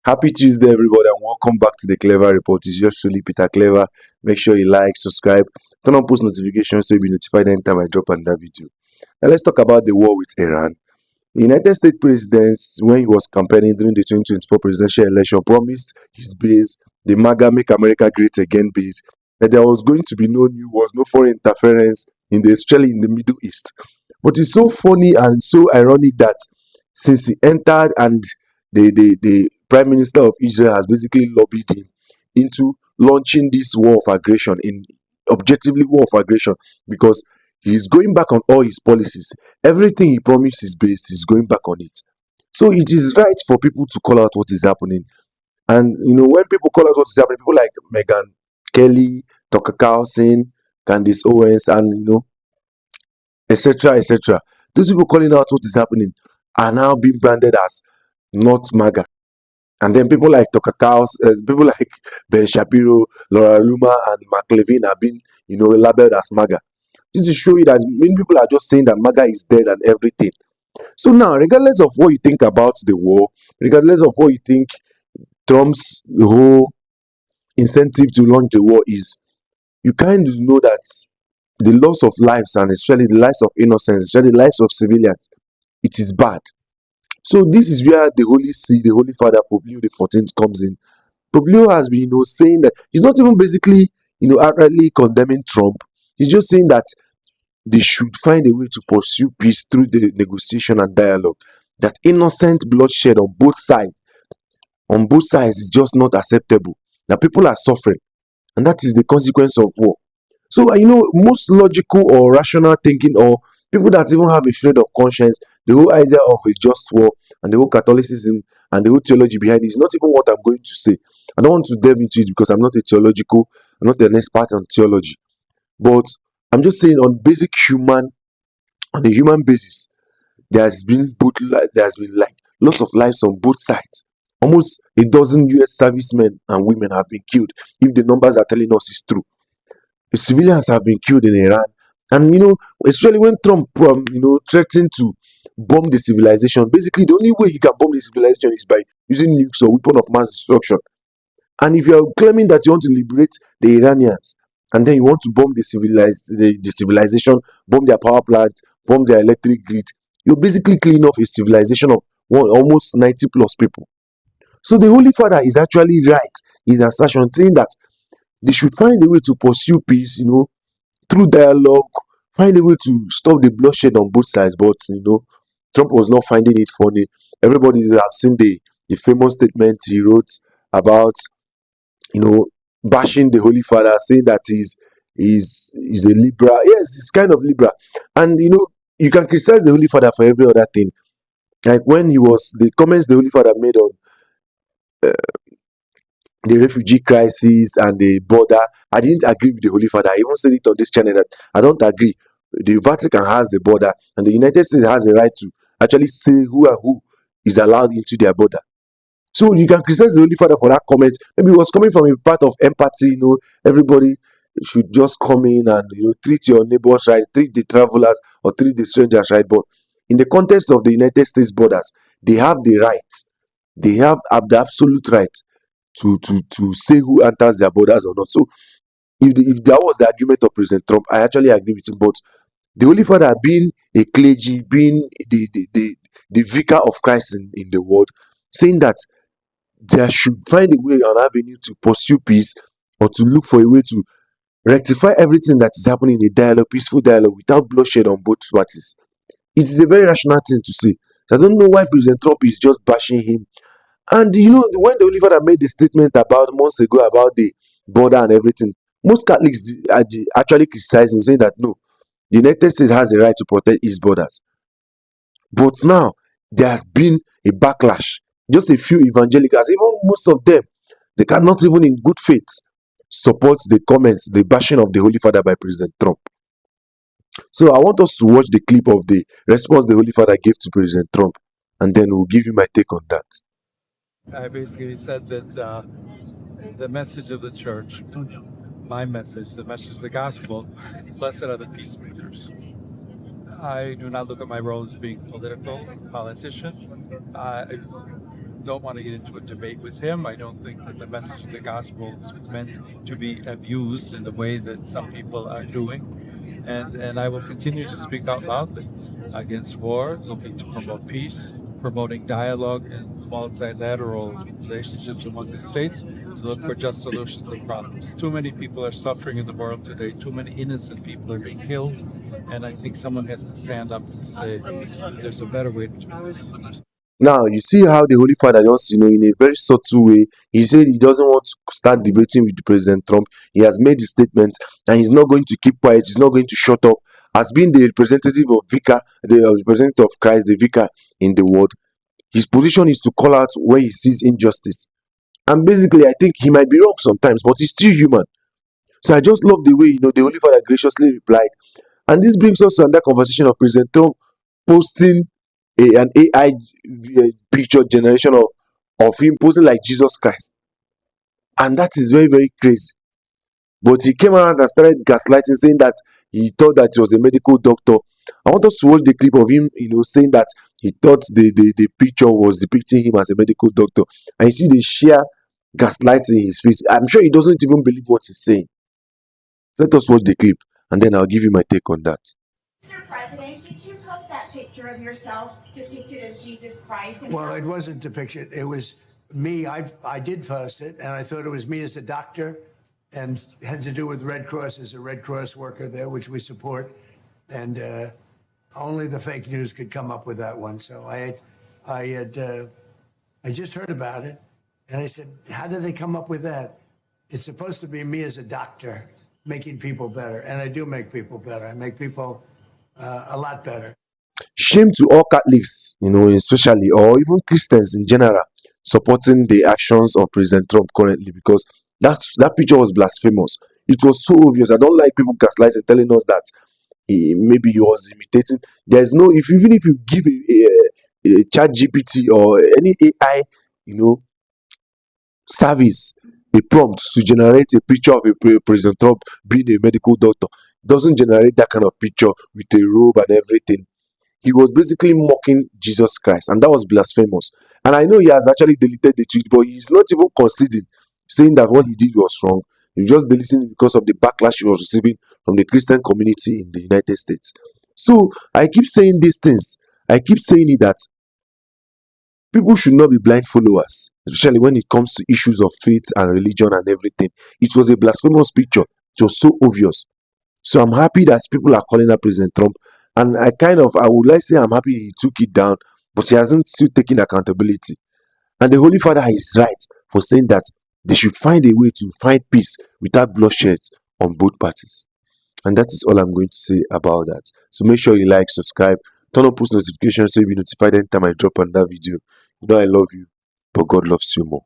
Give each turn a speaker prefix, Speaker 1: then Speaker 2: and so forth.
Speaker 1: Happy Tuesday, everybody, and welcome back to the Clever Report. It's yours truly, Peter Clever. Make sure you like, subscribe, turn on post notifications so you'll be notified anytime I drop another video. Now, let's talk about the war with Iran. The United States President, when he was campaigning during the 2024 presidential election, promised his base, the MAGA Make America Great Again base, that there was going to be no new wars, no foreign interference especially in the Middle East. But it's so funny and so ironic that since he entered and the Prime Minister of Israel has basically lobbied him into launching this war of aggression, in objectively war of aggression, because he's going back on all his policies. Everything he promised is based, he's going back on it. So it is right for people to call out what is happening. And when people call out what is happening, people like Megan Kelly, Tucker Carlson, Candice Owens, and etc. etc. Those people calling out what is happening are now being branded as not MAGA. And then people like Tucker Carlson, people like Ben Shapiro, Laura Luma, and Mark Levine have been, labeled as MAGA. This to show you that many people are just saying that MAGA is dead and everything. So now, regardless of what you think about the war, regardless of what you think Trump's whole incentive to launch the war is, you kind of know that the loss of lives, and especially the lives of innocents, especially the lives of civilians, it is bad. So this is where the Holy See, the Holy Father, Pope Leo the 14th comes in. Pope Leo has been, saying that he's not even basically, outrightly condemning Trump. He's just saying that they should find a way to pursue peace through the negotiation and dialogue. That innocent bloodshed on both sides is just not acceptable. That people are suffering, and that is the consequence of war. So, most logical or rational thinking, or people that even have a shred of conscience, the whole idea of a just war and the whole Catholicism and the whole theology behind it is not even what I'm going to say. I don't want to delve into it because I'm not I'm not an expert on theology. But I'm just saying on a human basis, there has been like loss of lives on both sides. Almost a dozen US servicemen and women have been killed, if the numbers are telling us is true. The civilians have been killed in Iran. And especially when Trump threatened to bomb the civilization, basically the only way you can bomb the civilization is by using nukes or weapon of mass destruction. And if you're claiming that you want to liberate the Iranians, and then you want to bomb the civilization, bomb their power plant, bomb their electric grid, you're basically killing off a civilization of almost 90 plus people. So the Holy Father is actually right. His assertion saying that they should find a way to pursue peace, through dialogue, find a way to stop the bloodshed on both sides. But Trump was not finding it funny. Everybody have seen the famous statement he wrote about bashing the Holy Father, saying that he's a Libra. Yes, he's kind of Libra. And you can criticize the Holy Father for every other thing. Like when the comments the Holy Father made on the refugee crisis and the border, I didn't agree with the Holy Father. I even said it on this channel that I don't agree. The Vatican has the border, and the United States has the right to actually say who and who is allowed into their border. So you can criticize the Holy Father for that comment. Maybe it was coming from a part of empathy. Everybody should just come in and treat your neighbors right, treat the travelers or treat the strangers right. But in the context of the United States borders, they have the right, they have the absolute right to say who enters their borders or not. So if that was the argument of President Trump, I actually agree with him. But the Holy Father, being a clergy, being the vicar of Christ in the world, saying that there should find a way, an avenue to pursue peace, or to look for a way to rectify everything that is happening in a dialogue, peaceful dialogue, without bloodshed on both parties. It is a very rational thing to say. So I don't know why President Trump is just bashing him. And when the Holy Father made the statement about months ago about the border and everything, most Catholics actually criticized him, saying that no, the United States has a right to protect its borders. But now there has been a backlash. Just a few evangelicals, even most of them, they cannot even in good faith support the comments, the bashing of the Holy Father by President Trump. So I want us to watch the clip of the response the Holy Father gave to President Trump, and then we'll give you my take on that.
Speaker 2: I basically said that the message of the church, my message, the message of the gospel, blessed are the peacemakers. I do not look at my role as being political, politician. don't want to get into a debate with him. I don't think that the message of the gospel is meant to be abused in the way that some people are doing. And I will continue to speak out loudly against war, looking to promote peace, promoting dialogue and multilateral relationships among the states to look for just solutions to problems. Too many people are suffering in the world today. Too many innocent people are being killed. And I think someone has to stand up and say, there's a better way to do this.
Speaker 1: Now, you see how the Holy Father just, in a very subtle way, he said he doesn't want to start debating with President Trump. He has made the statement and he's not going to keep quiet. He's not going to shut up. As being the representative of Vicar, the representative of Christ, the Vicar in the world, his position is to call out where he sees injustice. And basically, I think he might be wrong sometimes, but he's still human. So I just love the way, the Holy Father graciously replied. And this brings us to another conversation of President Trump posting an AI picture generation of him posing like Jesus Christ. And that is very, very crazy. But he came around and started gaslighting, saying that he thought that he was a medical doctor. I want us to watch the clip of him, saying that he thought the picture was depicting him as a medical doctor. And you see the sheer gaslighting in his face. I'm sure he doesn't even believe what he's saying. Let us watch the clip, and then I'll give you my take on that.
Speaker 3: Mr. President, did you post that picture of yourself depicted as Jesus Christ?
Speaker 4: Well, it wasn't depicted. It was me. I did post it, and I thought it was me as a doctor, and had to do with Red Cross as a Red Cross worker there, which we support. And only the fake news could come up with that one. So I just heard about it, and I said, "How did they come up with that?" It's supposed to be me as a doctor making people better, and I do make people better. I make people a lot better.
Speaker 1: Shame to all Catholics, especially, or even Christians in general, supporting the actions of President Trump currently, because that picture was blasphemous. It was so obvious. I don't like people gaslighting, telling us that maybe he was imitating. There's no, even if you give a chat GPT or any AI, service, a prompt to generate a picture of a President Trump being a medical doctor, doesn't generate that kind of picture with a robe and everything. He was basically mocking Jesus Christ, and that was blasphemous. And I know he has actually deleted the tweet, but he's not even conceding, saying that what he did was wrong. He was just deleting it because of the backlash he was receiving from the Christian community in the United States. So I keep saying these things. I keep saying it that people should not be blind followers, especially when it comes to issues of faith and religion and everything. It was a blasphemous picture. It was so obvious. So I'm happy that people are calling out President Trump. And I would like to say I'm happy he took it down, but he hasn't still taken accountability. And the Holy Father is right for saying that they should find a way to find peace without bloodshed on both parties. And that is all I'm going to say about that. So make sure you like, subscribe, turn on post notifications so you'll be notified anytime I drop another video. I love you, but God loves you more.